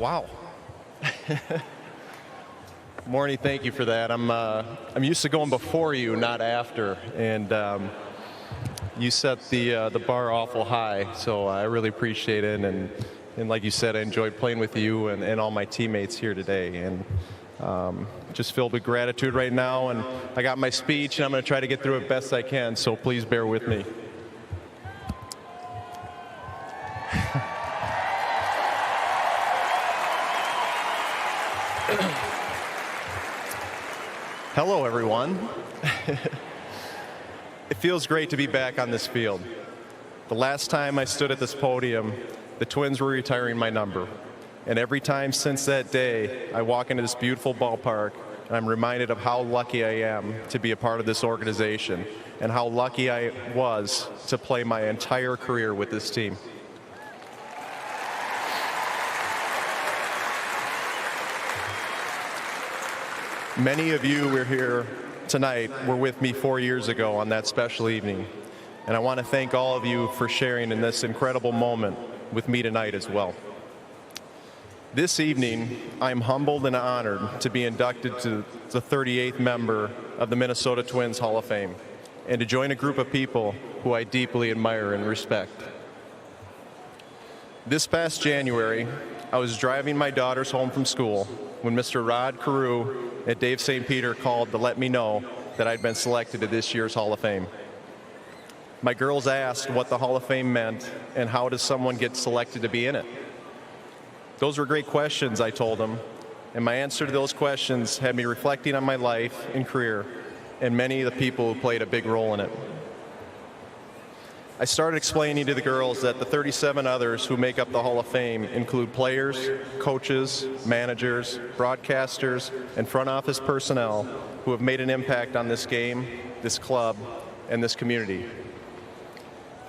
Wow. Morning, thank you for that. I'm used to going before you, not after, and you set the bar awful high, so I really appreciate it. And like you said, I enjoyed playing with you and all my teammates here today, and just filled with gratitude right now. And I got my speech, and I'm going to try to get through it best I can. So please bear with me. Hello, everyone. It feels great to be back on this field. The last time I stood at this podium, the Twins were retiring my number. And every time since that day, I walk into this beautiful ballpark, and I'm reminded of how lucky I am to be a part of this organization and how lucky I was to play my entire career with this team. Many of you were here tonight were with me 4 years ago on that special evening, and I want to thank all of you for sharing in this incredible moment with me tonight as well. This evening, I'm humbled and honored to be inducted to the 38th member of the Minnesota Twins Hall of Fame and to join a group of people who I deeply admire and respect. This past January, I was driving my daughters home from school when Mr. Rod Carew and Dave St. Peter called to let me know that I'd been selected to this year's Hall of Fame. My girls asked what the Hall of Fame meant and how does someone get selected to be in it. Those were great questions, I told them, and my answer to those questions had me reflecting on my life and career and many of the people who played a big role in it. I started explaining to the girls that the 37 others who make up the Hall of Fame include players, coaches, managers, broadcasters, and front office personnel who have made an impact on this game, this club, and this community.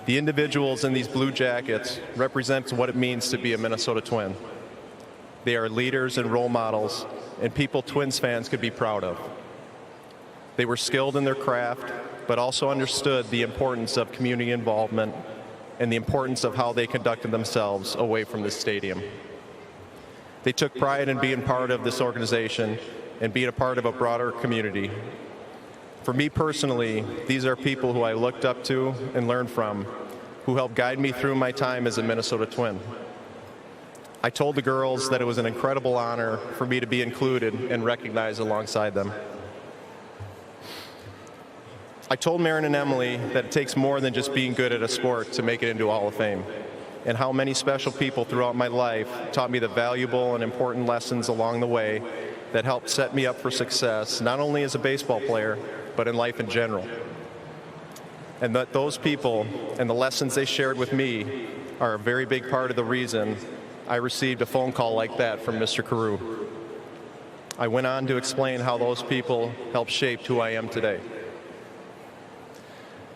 The individuals in these blue jackets represent what it means to be a Minnesota Twin. They are leaders and role models, and people Twins fans could be proud of. They were skilled in their craft, but also understood the importance of community involvement and the importance of how they conducted themselves away from this stadium. They took pride in being part of this organization and being a part of a broader community. For me personally, these are people who I looked up to and learned from, who helped guide me through my time as a Minnesota Twin. I told the girls that it was an incredible honor for me to be included and recognized alongside them. I told Marin and Emily that it takes more than just being good at a sport to make it into a Hall of Fame, and how many special people throughout my life taught me the valuable and important lessons along the way that helped set me up for success, not only as a baseball player, but in life in general. And that those people and the lessons they shared with me are a very big part of the reason I received a phone call like that from Mr. Carew. I went on to explain how those people helped shape who I am today.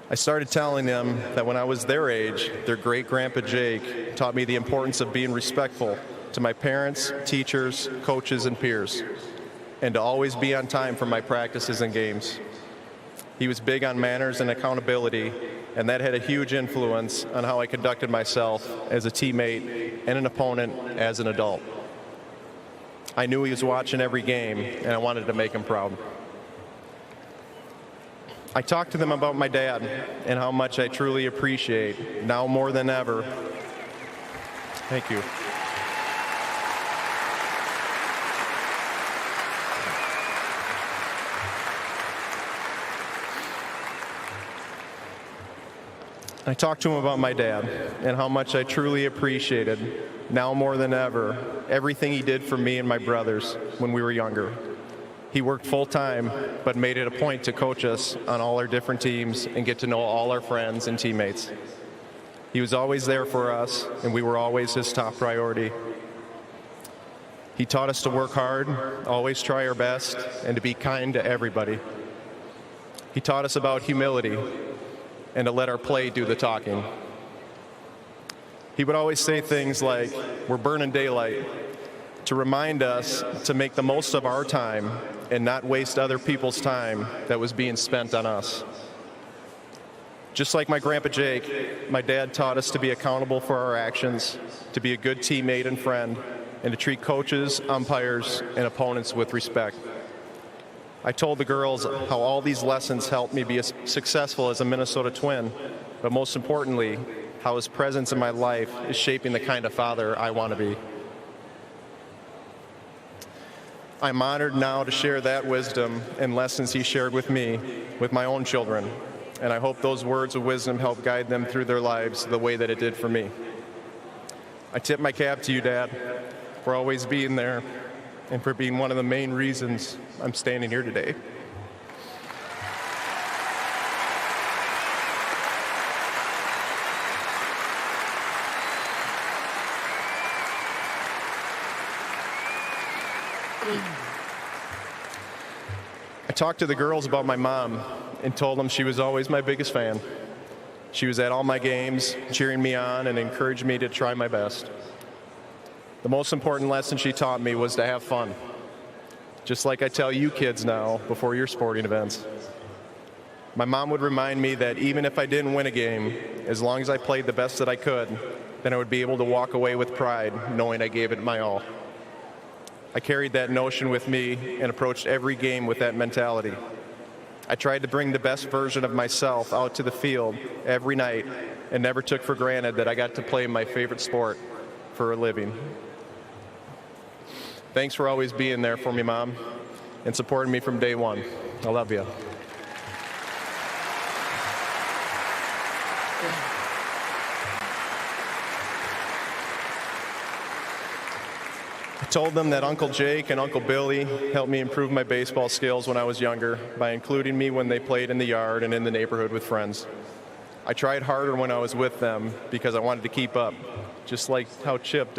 I started telling them that when I was their age, their great-grandpa Jake taught me the importance of being respectful to my parents, teachers, coaches, and peers, and to always be on time for my practices and games. He was big on manners and accountability, and that had a huge influence on how I conducted myself as a teammate and an opponent as an adult. I knew he was watching every game, and I wanted to make him proud. I talked to them about my dad and how much I truly appreciate, now more than ever. Thank you. I talked to him about my dad and how much I truly appreciated, now more than ever, everything he did for me and my brothers when we were younger. He worked full-time, but made it a point to coach us on all our different teams and get to know all our friends and teammates. He was always there for us, and we were always his top priority. He taught us to work hard, always try our best, and to be kind to everybody. He taught us about humility and to let our play do the talking. He would always say things like, "We're burning daylight," to remind us to make the most of our time and not waste other people's time that was being spent on us. Just like my grandpa Jake, my dad taught us to be accountable for our actions, to be a good teammate and friend, and to treat coaches, umpires, and opponents with respect. I told the girls how all these lessons helped me be as successful as a Minnesota Twin, but most importantly, how his presence in my life is shaping the kind of father I want to be. I'm honored now to share that wisdom and lessons he shared with me with my own children, and I hope those words of wisdom help guide them through their lives the way that it did for me. I tip my cap to you, Dad, for always being there and for being one of the main reasons I'm standing here today. I talked to the girls about my mom and told them she was always my biggest fan. She was at all my games, cheering me on and encouraged me to try my best. The most important lesson she taught me was to have fun, just like I tell you kids now before your sporting events. My mom would remind me that even if I didn't win a game, as long as I played the best that I could, then I would be able to walk away with pride knowing I gave it my all. I carried that notion with me and approached every game with that mentality. I tried to bring the best version of myself out to the field every night and never took for granted that I got to play my favorite sport for a living. Thanks for always being there for me, Mom, and supporting me from day one. I love you. I told them that Uncle Jake and Uncle Billy helped me improve my baseball skills when I was younger by including me when they played in the yard and in the neighborhood with friends. I tried harder when I was with them because I wanted to keep up, just like how Chip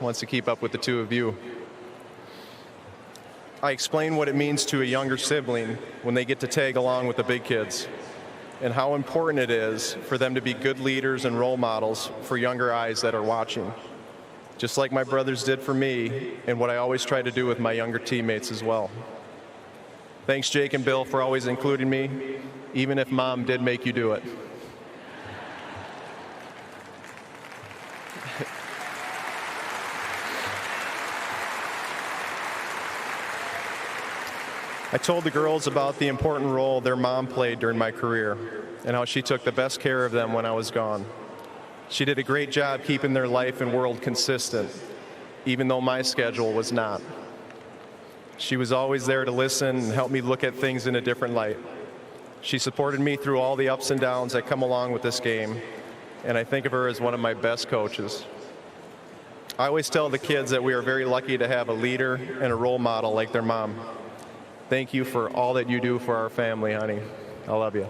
wants to keep up with the two of you. I explained what it means to a younger sibling when they get to tag along with the big kids, and how important it is for them to be good leaders and role models for younger eyes that are watching, just like my brothers did for me and what I always try to do with my younger teammates as well. Thanks, Jake and Bill, for always including me, even if Mom did make you do it. I told the girls about the important role their mom played during my career and how she took the best care of them when I was gone. She did a great job keeping their life and world consistent, even though my schedule was not. She was always there to listen and help me look at things in a different light. She supported me through all the ups and downs that come along with this game, and I think of her as one of my best coaches. I always tell the kids that we are very lucky to have a leader and a role model like their mom. Thank you for all that you do for our family, honey. I love you.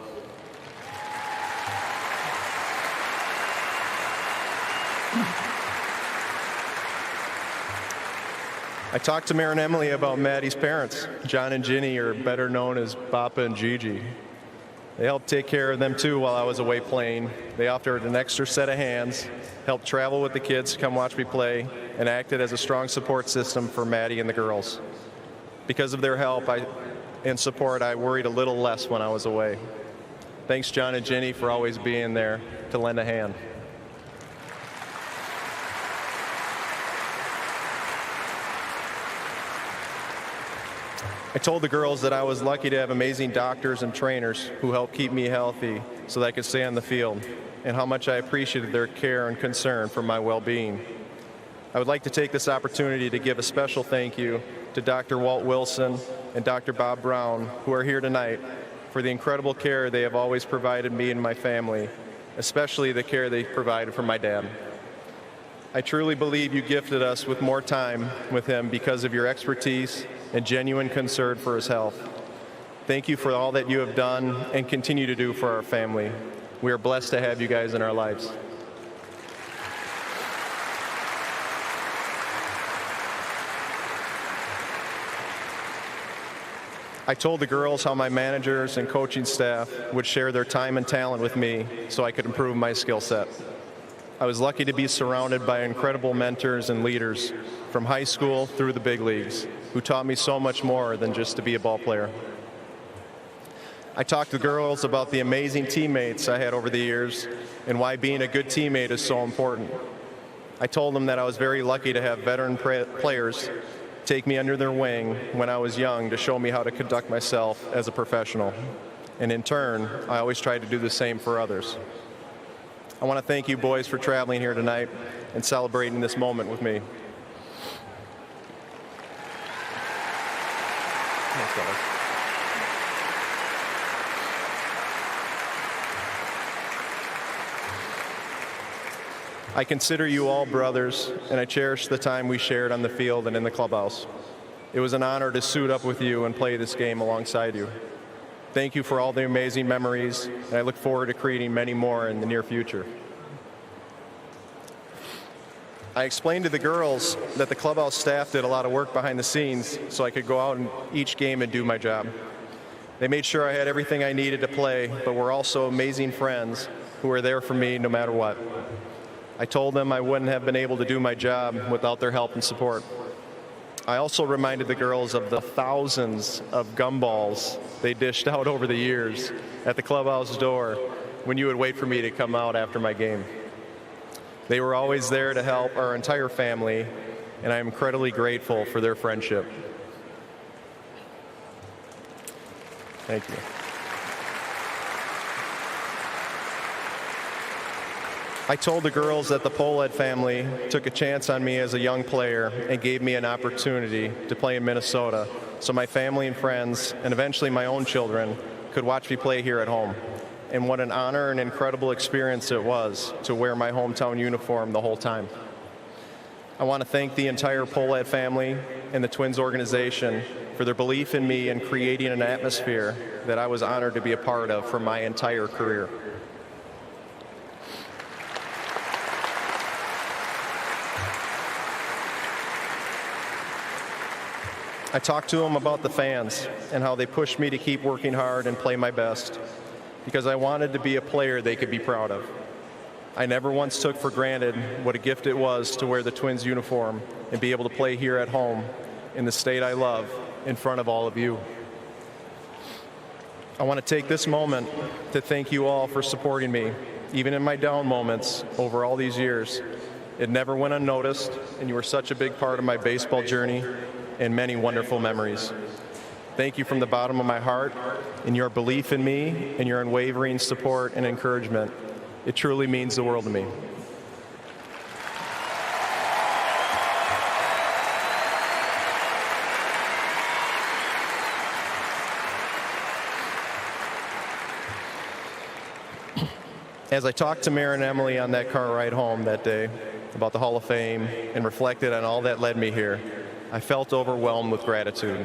I talked to Mayor and Emily about Maddie's parents. John and Ginny are better known as Papa and Gigi. They helped take care of them too while I was away playing. They offered an extra set of hands, helped travel with the kids to come watch me play, and acted as a strong support system for Maddie and the girls. Because of their help and support, I worried a little less when I was away. Thanks, John and Ginny, for always being there to lend a hand. I told the girls that I was lucky to have amazing doctors and trainers who helped keep me healthy so that I could stay on the field, and how much I appreciated their care and concern for my well-being. I would like to take this opportunity to give a special thank you to Dr. Walt Wilson and Dr. Bob Brown, who are here tonight, for the incredible care they have always provided me and my family, especially the care they provided for my dad. I truly believe you gifted us with more time with him because of your expertise and genuine concern for his health. Thank you for all that you have done and continue to do for our family. We are blessed to have you guys in our lives. I told the girls how my managers and coaching staff would share their time and talent with me so I could improve my skill set. I was lucky to be surrounded by incredible mentors and leaders from high school through the big leagues who taught me so much more than just to be a ball player. I talked to girls about the amazing teammates I had over the years and why being a good teammate is so important. I told them that I was very lucky to have veteran players take me under their wing when I was young to show me how to conduct myself as a professional. And in turn, I always tried to do the same for others. I want to thank you boys for traveling here tonight and celebrating this moment with me. Thanks, guys. I consider you all brothers, and I cherish the time we shared on the field and in the clubhouse. It was an honor to suit up with you and play this game alongside you. Thank you for all the amazing memories, and I look forward to creating many more in the near future. I explained to the girls that the clubhouse staff did a lot of work behind the scenes so I could go out in each game and do my job. They made sure I had everything I needed to play, but were also amazing friends who were there for me no matter what. I told them I wouldn't have been able to do my job without their help and support. I also reminded the girls of the thousands of gumballs they dished out over the years at the clubhouse door when you would wait for me to come out after my game. They were always there to help our entire family, and I am incredibly grateful for their friendship. Thank you. I told the girls that the Poled family took a chance on me as a young player and gave me an opportunity to play in Minnesota so my family and friends, and eventually my own children, could watch me play here at home. And what an honor and incredible experience it was to wear my hometown uniform the whole time. I want to thank the entire Poled family and the Twins organization for their belief in me and creating an atmosphere that I was honored to be a part of for my entire career. I talked to them about the fans and how they pushed me to keep working hard and play my best because I wanted to be a player they could be proud of. I never once took for granted what a gift it was to wear the Twins uniform and be able to play here at home in the state I love in front of all of you. I want to take this moment to thank you all for supporting me, even in my down moments over all these years. It never went unnoticed, and you were such a big part of my baseball journey and many wonderful memories. Thank you from the bottom of my heart in your belief in me and your unwavering support and encouragement. It truly means the world to me. As I talked to Mayor and Emily on that car ride home that day about the Hall of Fame and reflected on all that led me here, I felt overwhelmed with gratitude.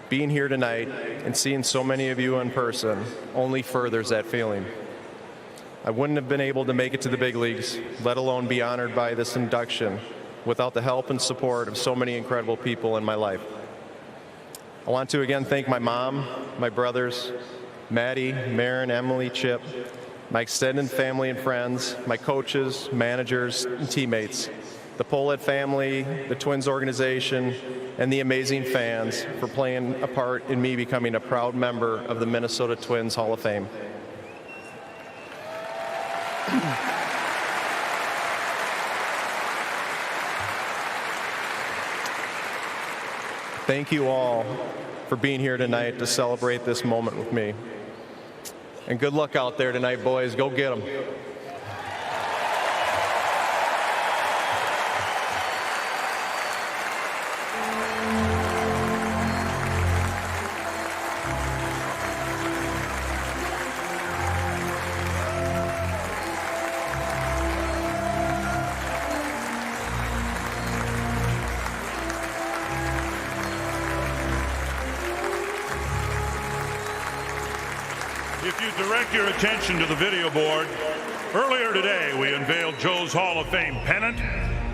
Being here tonight and seeing so many of you in person only furthers that feeling. I wouldn't have been able to make it to the big leagues, let alone be honored by this induction, without the help and support of so many incredible people in my life. I want to again thank my mom, my brothers, Maddie, Maren, Emily, Chip, my extended family and friends, my coaches, managers, and teammates, the Poled family, the Twins organization, and the amazing fans for playing a part in me becoming a proud member of the Minnesota Twins Hall of Fame. Thank you all for being here tonight to celebrate this moment with me. And good luck out there tonight, boys. Go get them. If you direct your attention to the video board, earlier today we unveiled Joe's Hall of Fame pennant,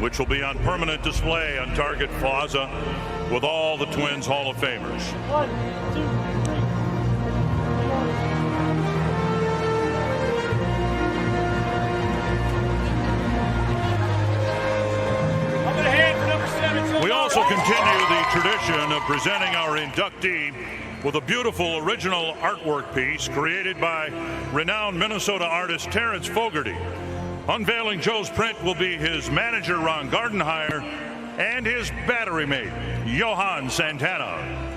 which will be on permanent display on Target Plaza with all the Twins Hall of Famers. 1, 2, 3. I'm going to hand for number 7. We also continue the tradition of presenting our inductee with a beautiful original artwork piece created by renowned Minnesota artist Terrence Fogarty. Unveiling Joe's print will be his manager, Ron Gardenhire, and his battery mate, Johan Santana.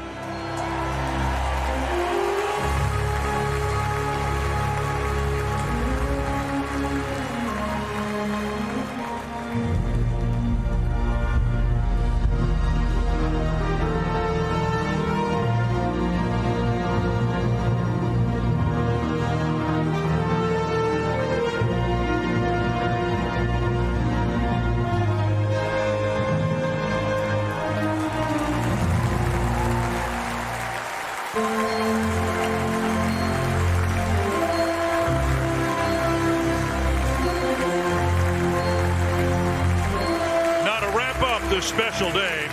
This special day,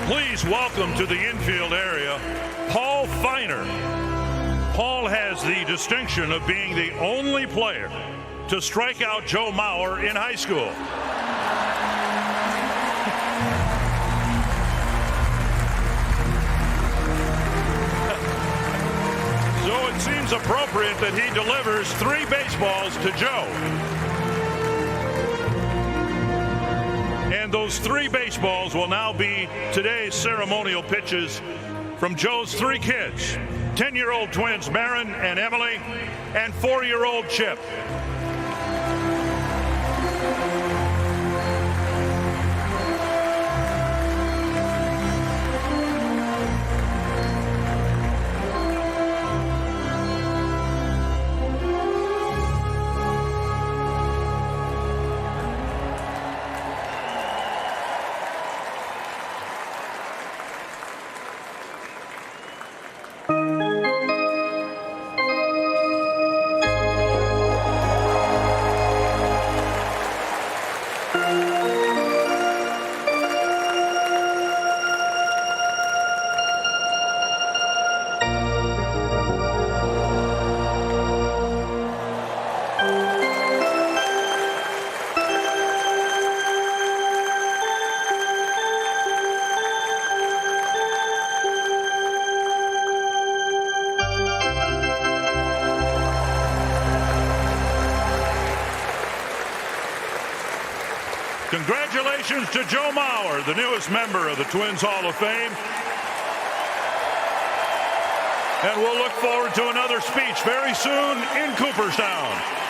please welcome to the infield area Paul Feiner. Paul has the distinction of being the only player to strike out Joe Mauer in high school. So it seems appropriate that he delivers 3 baseballs to Joe. And those 3 baseballs will now be today's ceremonial pitches from Joe's 3 kids, 10-year-old twins Marin and Emily, and 4-year-old Chip. Congratulations to Joe Mauer, the newest member of the Twins Hall of Fame. And we'll look forward to another speech very soon in Cooperstown.